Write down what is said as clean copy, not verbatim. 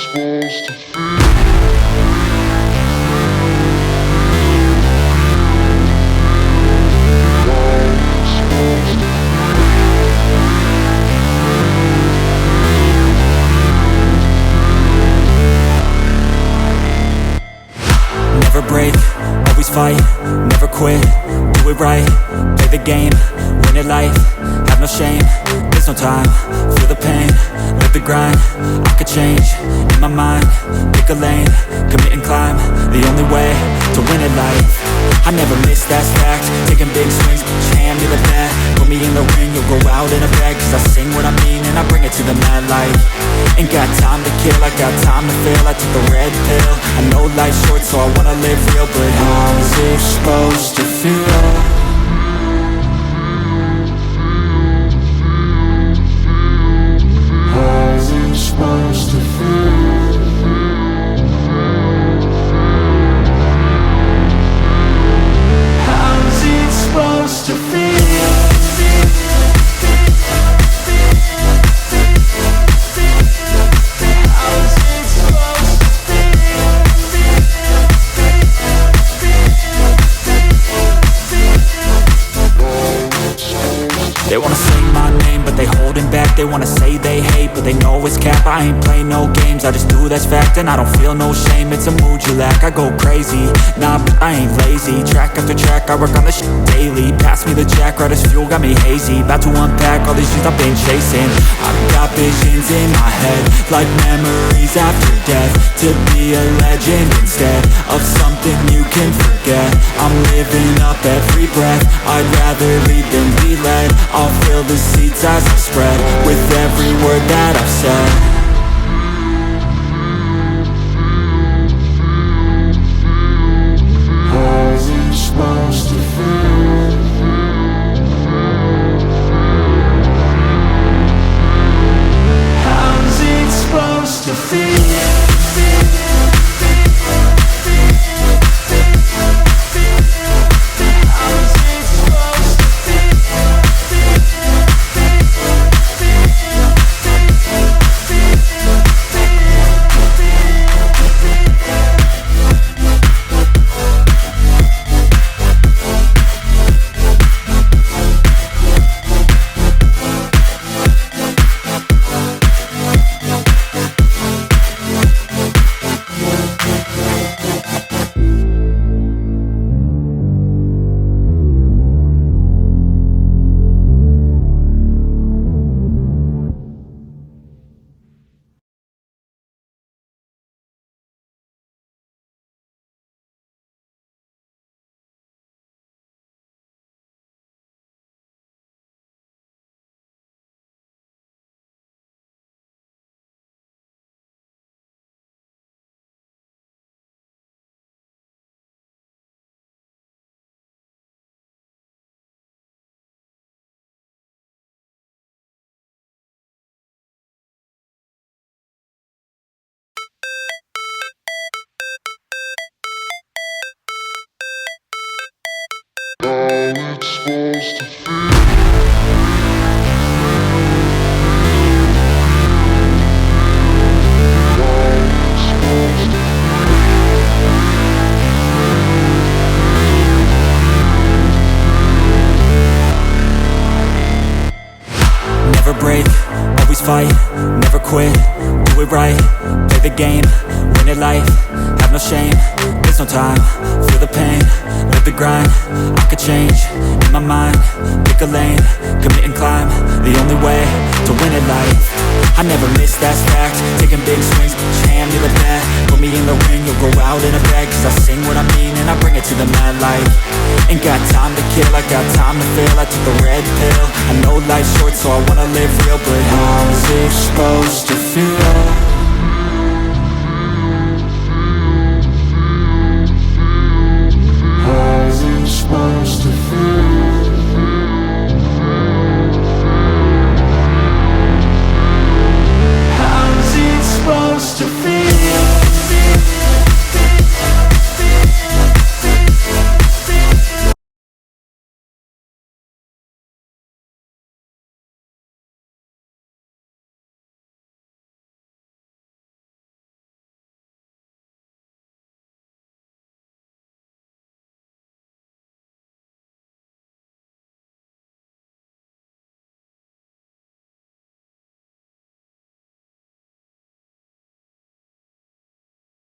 Never break, always fight, never quit, do it right, play the game, win it life, have no shame, there's no time, feel the pain, live the grind, I could change, in my mind, pick a lane, commit and climb, the only way to win it life, I never miss, that's fact, taking big swings, hand me the bat, put me in the ring, you'll go out in a bag, cause I sing what I mean and I bring it to the mad light, ain't got time to kill, I got time to feel, I took the red pill, I know life's short so I wanna live real, but how's it supposed to feel? How's it supposed to feel? How's it supposed to feel? They wanna say my name, but they holding back. They wanna say they hate, but they know it's cap. I ain't play no games, I just do that's fact. And I don't feel no shame, it's a mood you lack. I go crazy, nah, but I ain't lazy. Track after track, I work on this shit daily. Pass me the jack, right as fuel, got me hazy. About to unpack all these things I've been chasing. I've got visions in my head, like memories after death. To be a legend instead of something you can forget. I'm living up every breath, I'd rather lead than be led. I'll fill the seats as I spread with every word that I've said. How's it supposed to feel? How's it supposed to feel? Never break, always fight, never quit, do it right, play the game, win it life, have no shame, there's no time, feel the pain, live the grind, I could change, in my mind, pick a lane, commit and climb, the only way to win it life, I never miss, that's fact, taking big swings, hand me the bat, put me in the ring, you'll go out in a bag, cause I sing what I mean and I bring it to the mad light, ain't got time to kill, I got time to feel, I took the red pill, I know life's short so I wanna live real, but how's it supposed to feel?